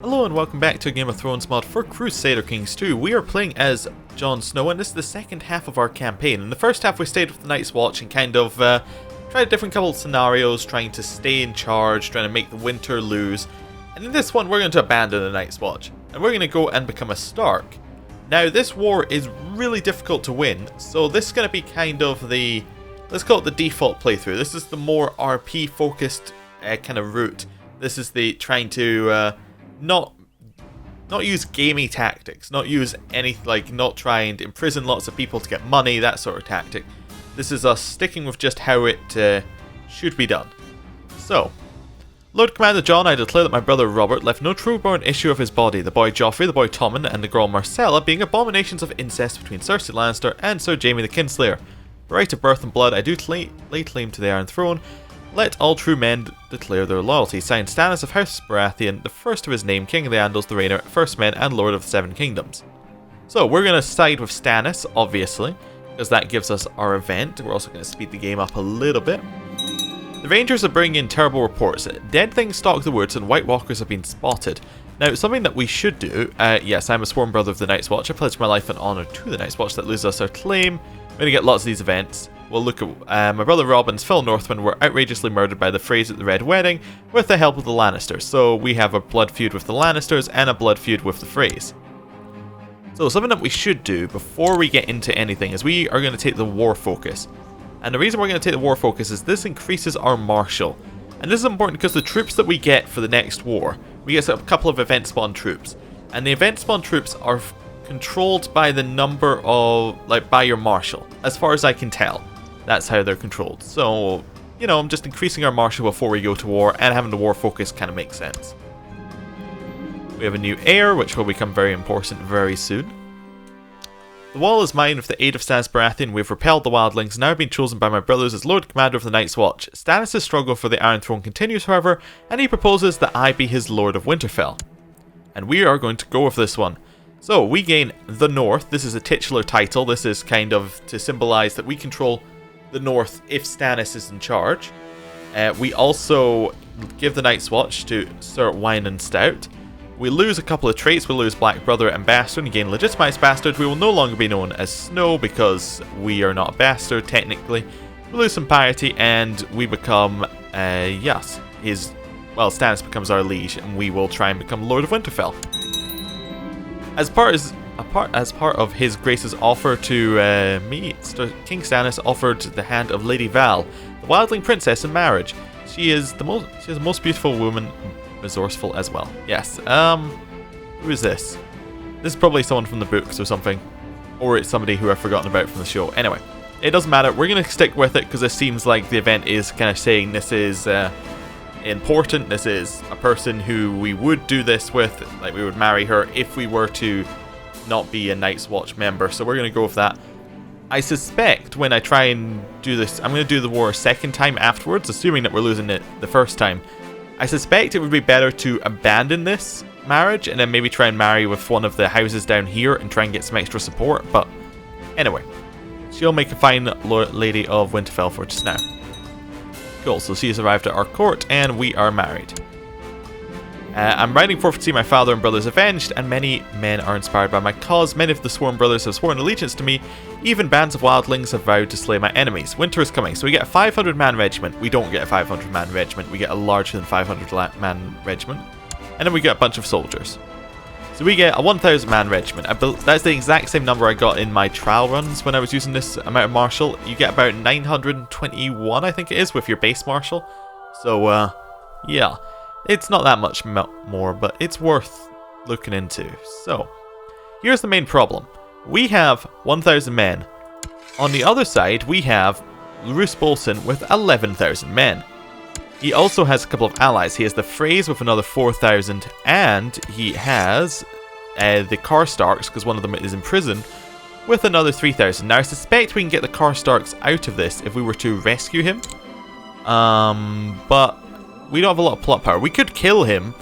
Hello and welcome back to a Game of Thrones mod for Crusader Kings 2. We are playing as Jon Snow and this is the second half of our campaign. In the first half we stayed with the Night's Watch and kind of tried a different couple of scenarios, trying to stay in charge, trying to make the winter lose. And in this one we're going to abandon the Night's Watch and we're going to go and become a Stark. Now this war is really difficult to win, so this is going to be kind of the, let's call it the default playthrough. This is the more RP focused kind of route. This is the trying to not use gamey tactics, not use any, like, not try and imprison lots of people to get money, that sort of tactic. This is us sticking with just how it should be done. So, Lord Commander Jon, I declare that my brother Robert left no true-born issue of his body, the boy Joffrey, the boy Tommen, and the girl Marcella being abominations of incest between Cersei Lannister and Sir Jaime the Kinslayer. By right of birth and blood, I do lay claim to the Iron Throne. Let all true men declare their loyalty. Signed, Stannis of House Baratheon, the first of his name, King of the Andals, the Reigner, First Men, and Lord of the Seven Kingdoms. So we're going to side with Stannis, obviously, because that gives us our event. We're also going to speed the game up a little bit. The Rangers are bringing in terrible reports. Dead things stalk the woods and White Walkers have been spotted. Now, something that we should do, yes, I'm a sworn brother of the Night's Watch. I pledge my life and honour to the Night's Watch that loses us our claim. We're going to get lots of these events. We'll look at my brother Robb and fellow Northmen were outrageously murdered by the Freys at the Red Wedding with the help of the Lannisters. So we have a blood feud with the Lannisters and a blood feud with the Freys. So something that we should do before we get into anything is we are going to take the war focus. And the reason we're going to take the war focus is this increases our martial. And this is important because the troops that we get for the next war, we get a couple of event spawn troops. And the event spawn troops are controlled by the number of, like, by your marshal, as far as I can tell. That's how they're controlled. So, you know, I'm just increasing our martial before we go to war, and having the war focus kind of makes sense. We have a new heir, which will become very important very soon. The wall is mine with the aid of Stannis Baratheon. We've repelled the wildlings, now been chosen by my brothers as Lord Commander of the Night's Watch. Stannis' struggle for the Iron Throne continues, however, and he proposes that I be his Lord of Winterfell. And we are going to go with this one. So, we gain the North. This is a titular title. This is kind of to symbolise that we control the North if Stannis is in charge. We also give the Night's Watch to Sir Wine and Stout. We lose a couple of traits. We lose Black Brother and Bastard and gain Legitimized Bastard. We will no longer be known as Snow because we are not a bastard technically. We lose some piety and we become, yes, Stannis becomes our liege and we will try and become Lord of Winterfell. As part of His Grace's offer to me, King Stannis offered the hand of Lady Val, the wildling princess, in marriage. She is the most beautiful woman, resourceful as well. Yes. Who is this? This is probably someone from the books or something, or it's somebody who I've forgotten about from the show. Anyway, it doesn't matter. We're gonna stick with it because it seems like the event is kind of saying this is important. This is a person who we would do this with, like we would marry her if we were to not be a Night's Watch member, so we're going to go with that. I suspect when I try and do this, I'm going to do the war a second time afterwards, assuming that we're losing it the first time. I suspect it would be better to abandon this marriage and then maybe try and marry with one of the houses down here and try and get some extra support, but anyway, she'll make a fine Lady of Winterfell for just now. Cool, so she has arrived at our court and we are married. I'm riding forth to see my father and brothers avenged, and many men are inspired by my cause. Many of the sworn brothers have sworn allegiance to me. Even bands of wildlings have vowed to slay my enemies. Winter is coming, so we get a 500-man regiment. We don't get a 500-man regiment. We get a larger than 500-man regiment. And then we get a bunch of soldiers. So we get a 1,000-man regiment. That's the exact same number I got in my trial runs when I was using this amount of martial. You get about 921, I think it is, with your base martial. So, yeah. It's not that much more, but it's worth looking into. So, here's the main problem. We have 1,000 men. On the other side, we have Roose Bolton with 11,000 men. He also has a couple of allies. He has the Freys with another 4,000, and he has the Karstarks, because one of them is in prison, with another 3,000. Now, I suspect we can get the Karstarks out of this if we were to rescue him. But we don't have a lot of plot power. We could kill him,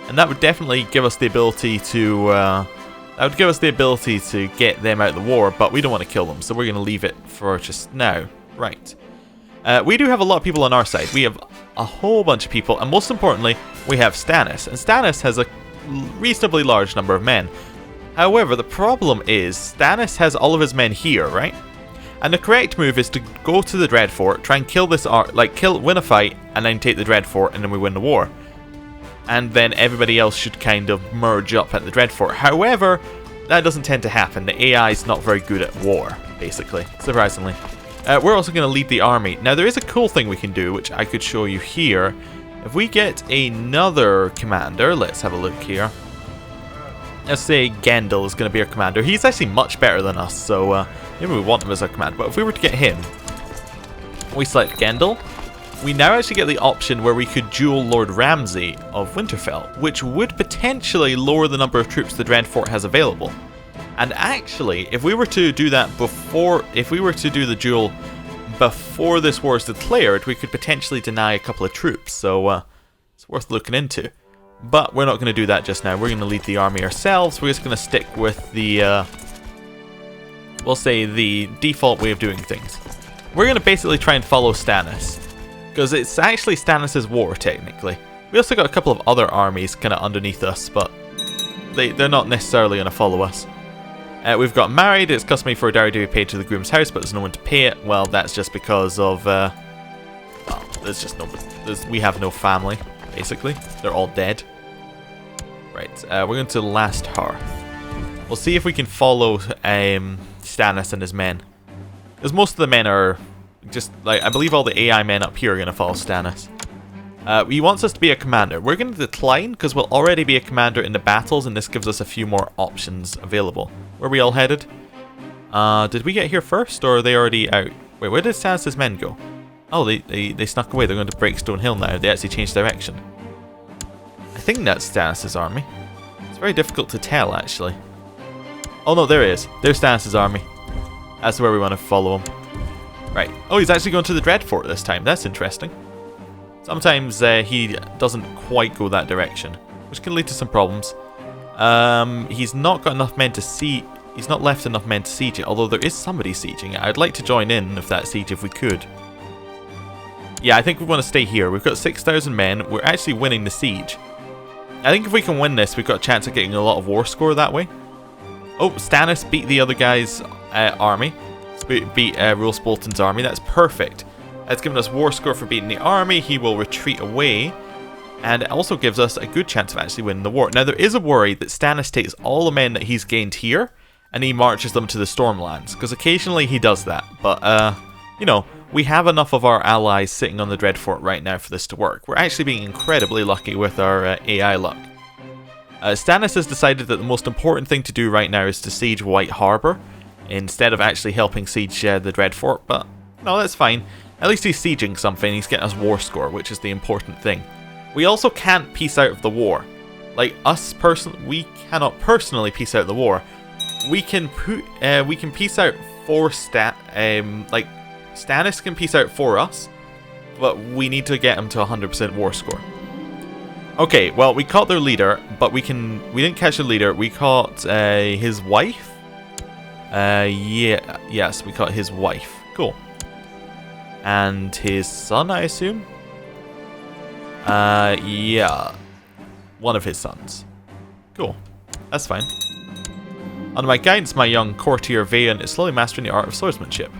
and that would definitely give us the ability to get them out of the war, but we don't want to kill them, so we're going to leave it for just now. Right. We do have a lot of people on our side. We have a whole bunch of people, and most importantly, we have Stannis. And Stannis has a reasonably large number of men. However, the problem is Stannis has all of his men here, right? And the correct move is to go to the Dreadfort, try and kill this win a fight, and then take the Dreadfort, and then we win the war. And then everybody else should kind of merge up at the Dreadfort. However, that doesn't tend to happen. The AI is not very good at war, basically, surprisingly. We're also going to lead the army. Now, there is a cool thing we can do, which I could show you here. If we get another commander, let's have a look here. Let's say Gendel is going to be our commander. He's actually much better than us, so maybe we want him as our commander. But if we were to get him, we select Gendel. We now actually get the option where we could duel Lord Ramsay of Winterfell, which would potentially lower the number of troops the Dreadfort has available. And actually, if we were to do that before, if we were to do the duel before this war is declared, we could potentially deny a couple of troops, so it's worth looking into. But we're not going to do that just now. We're going to lead the army ourselves. We're just going to stick with the, we'll say, the default way of doing things. We're going to basically try and follow Stannis, because it's actually Stannis' war, technically. We also got a couple of other armies kind of underneath us, but they're not necessarily going to follow us. We've got married. It's customary for a dowry to be paid to the groom's house, but there's no one to pay it. Well, that's just because of, well, there's just no, we have no family, basically. They're all dead. Right, we're going to Last Hearth. We'll see if we can follow Stannis and his men. Because most of the men are just, like, I believe all the AI men up here are going to follow Stannis. He wants us to be a commander. We're going to decline because we'll already be a commander in the battles, and this gives us a few more options available. Where are we all headed? Did we get here first, or are they already out? Wait, where did Stannis' men go? Oh, they snuck away. They're going to break Stone Hill now. They actually changed direction. I think that's Stannis' army. It's very difficult to tell, actually. Oh no, there he is. There's Stannis' army. That's where we want to follow him. Right. Oh, he's actually going to the Dreadfort this time. That's interesting. Sometimes he doesn't quite go that direction, which can lead to some problems. He's not got enough men to siege. He's not left enough men to siege it, although there is somebody sieging it. I'd like to join in if that siege if we could. Yeah, I think we want to stay here. We've got 6,000 men. We're actually winning the siege. I think if we can win this, we've got a chance of getting a lot of war score that way. Oh, Stannis beat the other guy's army. Beat Roose Bolton's army. That's perfect. That's given us war score for beating the army. He will retreat away. And it also gives us a good chance of actually winning the war. Now, there is a worry that Stannis takes all the men that he's gained here and he marches them to the Stormlands. Because occasionally he does that. But, you know, we have enough of our allies sitting on the Dreadfort right now for this to work. We're actually being incredibly lucky with our AI luck. Stannis has decided that the most important thing to do right now is to siege White Harbour instead of actually helping siege the Dreadfort. But, no, that's fine. At least he's sieging something. He's getting us war score, which is the important thing. We also can't peace out of the war. Like us we cannot personally peace out of the war. We can peace out for like Stannis can peace out for us, but we need to get him to 100% war score. Okay, well, we caught their leader, but we didn't catch the leader. We caught his wife. Yes, we caught his wife. Cool. And his son, I assume? Yeah. One of his sons. Cool. That's fine. Under my guidance, my young courtier Vaeon is slowly mastering the art of swordsmanship.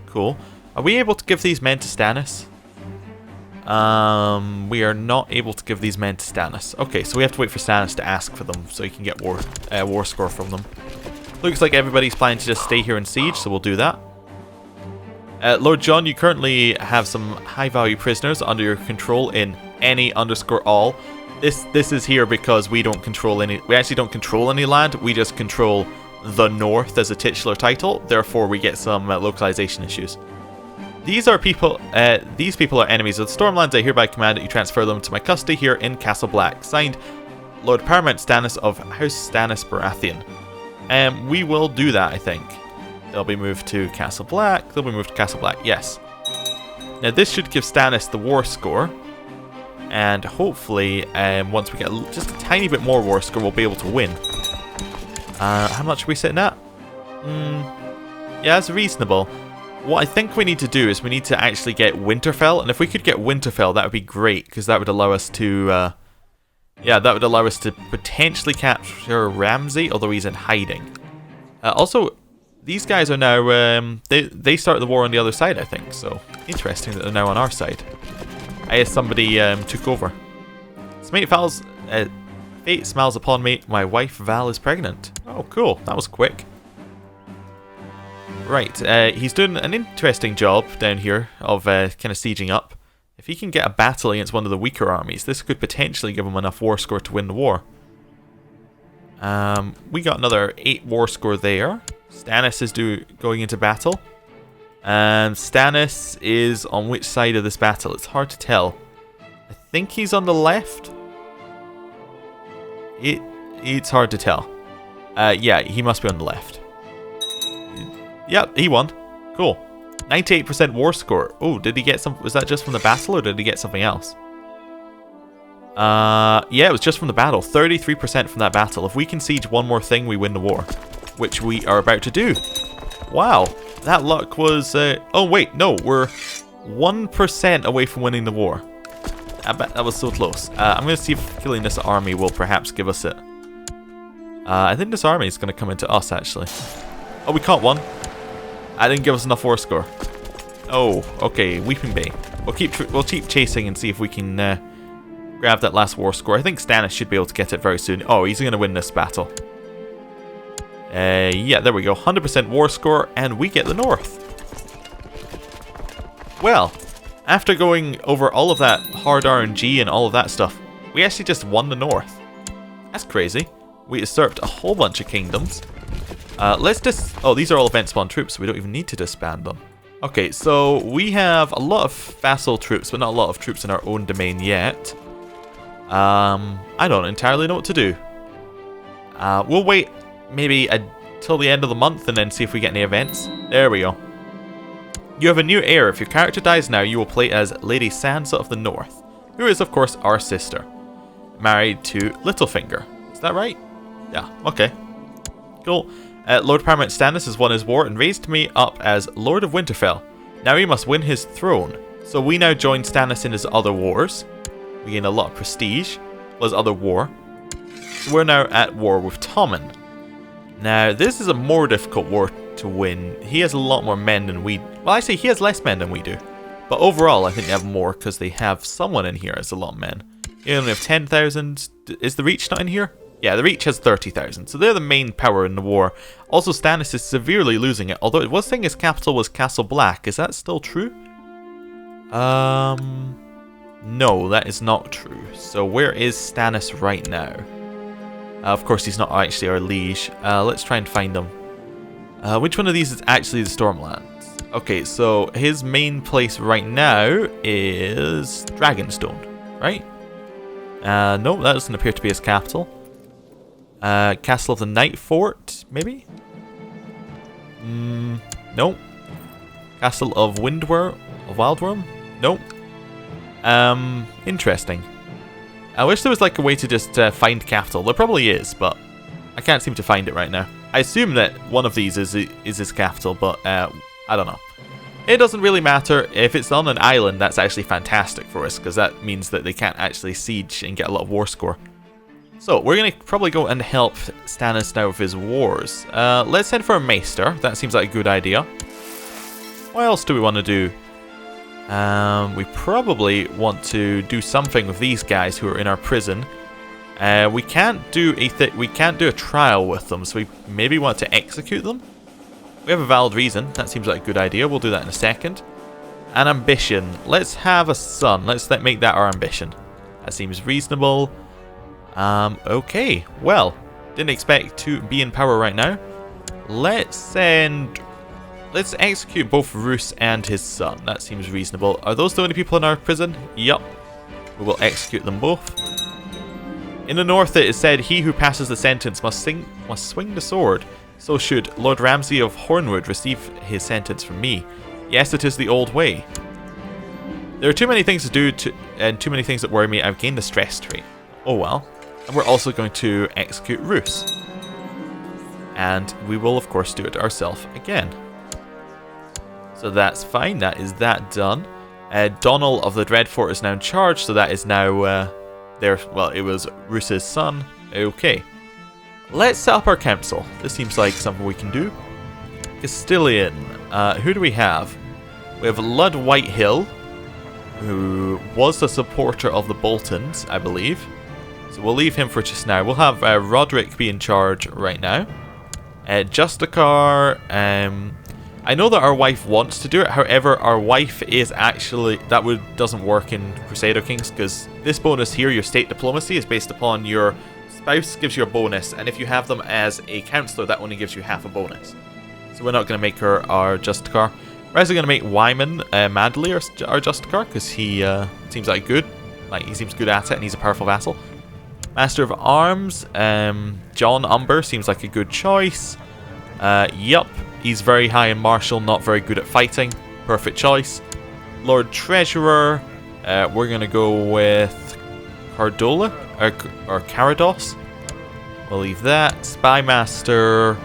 Cool. Are we able to give these men to Stannis? We are not able to give these men to Stannis. Okay, so we have to wait for Stannis to ask for them so he can get war score from them. Looks like everybody's planning to just stay here and siege, so we'll do that. Lord Jon, you currently have some high-value prisoners under your control in any_all. This is here because we don't control any. We actually don't control any land. We just control the North as a titular title. Therefore, we get some localization issues. These people are enemies of the Stormlands. I hereby command that you transfer them to my custody here in Castle Black. Signed, Lord Paramount Stannis of House Stannis Baratheon. We will do that, I think. They'll be moved to Castle Black. They'll be moved to Castle Black, yes. Now this should give Stannis the war score. And hopefully, once we get just a tiny bit more war score, we'll be able to win. How much are we sitting at? Yeah, that's reasonable. What I think we need to do is we need to actually get Winterfell. And if we could get Winterfell, that would be great. Because that would allow us to Yeah, that would allow us to potentially capture Ramsay, although he's in hiding. Also, these guys are now, they started the war on the other side, I think, so interesting that they're now on our side. I guess somebody took over. Fate smiles upon me, my wife Val is pregnant. Oh, cool, that was quick. Right, he's doing an interesting job down here of kind of sieging up. If he can get a battle against one of the weaker armies, this could potentially give him enough war score to win the war. We got another 8 war score there. Stannis is going into battle. And Stannis is on which side of this battle? It's hard to tell. I think he's on the left. It's hard to tell. Yeah, he must be on the left. Yep, he won. Cool. 98% war score. Oh, did he get some? Was that just from the battle or did he get something else? Yeah, it was just from the battle. 33% from that battle. If we can siege one more thing, we win the war. Which we are about to do. Wow. That luck was... oh, wait. No, we're 1% away from winning the war. I bet that was so close. I'm going to see if killing this army will perhaps give us it. I think this army is going to come into us, actually. Oh, we caught one. That didn't give us enough war score. Oh, okay. Weeping Bay. We'll keep chasing and see if we can grab that last war score. I think Stannis should be able to get it very soon. Oh, he's going to win this battle. Yeah, there we go. 100% war score, and we get the north. Well, after going over all of that hard RNG and all of that stuff, we actually just won the north. That's crazy. We usurped a whole bunch of kingdoms. Oh, these are all event spawn troops, so we don't even need to disband them. Okay, so we have a lot of vassal troops, but not a lot of troops in our own domain yet. I don't entirely know what to do. We'll wait maybe until the end of the month and then see if we get any events. There we go. You have a new heir. If your character dies now, you will play as Lady Sansa of the North, who is, of course, our sister. Married to Littlefinger. Is that right? Yeah, okay. Cool. Lord Paramount Stannis has won his war and raised me up as Lord of Winterfell. Now he must win his throne. So we now join Stannis in his other wars. We gain a lot of prestige. Well, his other war. So we're now at war with Tommen. Now, this is a more difficult war to win. He has a lot more men than we... Well, actually, he has less men than we do. But overall, I think they have more because they have someone in here as a lot of men. You only have 10,000. Is the Reach not in here? Yeah, the Reach has 30,000, so they're the main power in the war. Also, Stannis is severely losing it, although it was saying his capital was Castle Black. Is that still true? No, that is not true. So where is Stannis right now? Of course, he's not actually our liege. Let's try and find him. Which one of these is actually the Stormlands? Okay, so his main place right now is Dragonstone, right? No, that doesn't appear to be his capital. Castle of the Night Fort, maybe? No. Castle of Wildworm? No. Interesting. I wish there was like a way to just find capital. There probably is, but I can't seem to find it right now. I assume that one of these is his capital, but I don't know. It doesn't really matter. If it's on an island, that's actually fantastic for us, because that means that they can't actually siege and get a lot of war score. So, we're going to probably go and help Stannis now with his wars. Let's head for a Maester. That seems like a good idea. What else do we want to do? We probably want to do something with these guys who are in our prison. We can't do a trial with them, so we maybe want to execute them. We have a valid reason. That seems like a good idea. We'll do that in a second. An ambition. Let's have a son. Let's make that our ambition. That seems reasonable. Okay. Well, didn't expect to be in power right now. Let's execute both Roose and his son. That seems reasonable. Are those the only people in our prison? Yup. We will execute them both. In the north it is said, he who passes the sentence must swing the sword. So should Lord Ramsay of Hornwood receive his sentence from me. Yes, it is the old way. There are too many things to do and too many things that worry me. I've gained the stress trait. Oh well. And we're also going to execute Roose. And we will of course do it ourselves again. So that's fine. That is that done. Donal of the Dreadfort is now in charge, so that is now there, well, it was Roos's son. Okay. Let's set up our council. This seems like something we can do. Castilian. Who do we have? We have Lud Whitehill, who was a supporter of the Boltons, I believe. So we'll leave him for just now. We'll have Roderick be in charge right now. Justicar, I know that our wife wants to do it, however, our wife is actually, doesn't work in Crusader Kings, because this bonus here, your state diplomacy, is based upon your spouse gives you a bonus, and if you have them as a councillor, that only gives you half a bonus. So we're not going to make her our Justicar. We're actually going to make Wyman Madley our Justicar, because he seems like good. Like, he seems good at it, and he's a powerful vassal. Master of Arms, John Umber seems like a good choice. Yup, he's very high in martial, not very good at fighting. Perfect choice. Lord Treasurer, we're going to go with Cardola, or Carados. We'll leave that. Spy Master,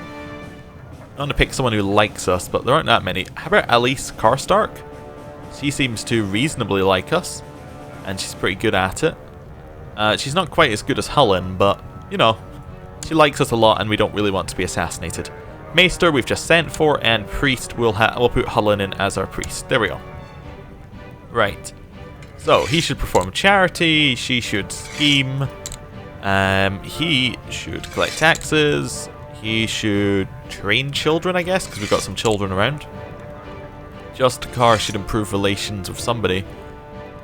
I'm going to pick someone who likes us, but there aren't that many. How about Alice Karstark? She seems to reasonably like us, and she's pretty good at it. She's not quite as good as Hullen, but, you know, she likes us a lot and we don't really want to be assassinated. Maester we've just sent for, and Priest we'll put Hullen in as our Priest. There we go. Right. So, he should perform charity, she should scheme, he should collect taxes, he should train children, I guess, because we've got some children around. Justicar should improve relations with somebody.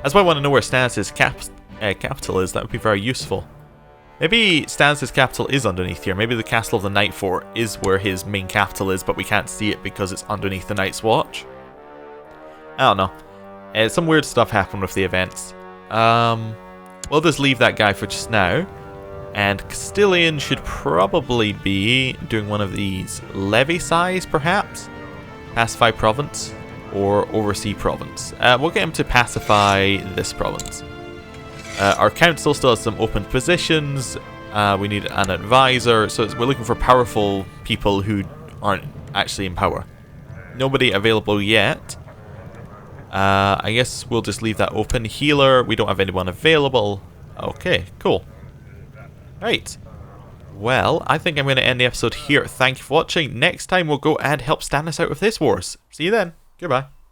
That's why I want to know where Stannis' capital is. That would be very useful. Maybe Stannis' capital is underneath here. Maybe the Castle of the Night Fort is where his main capital is, but we can't see it because it's underneath the Night's Watch. I don't know. Some weird stuff happened with the events. We'll just leave that guy for just now. And Castilian should probably be doing one of these. Levy size, perhaps? Pacify province or oversee province. We'll get him to pacify this province. Our council still has some open positions. We need an advisor. So we're looking for powerful people who aren't actually in power. Nobody available yet. I guess we'll just leave that open. Healer, we don't have anyone available. Okay, cool. Right. Well, I think I'm going to end the episode here. Thank you for watching. Next time we'll go and help Stannis out with his wars. See you then. Goodbye.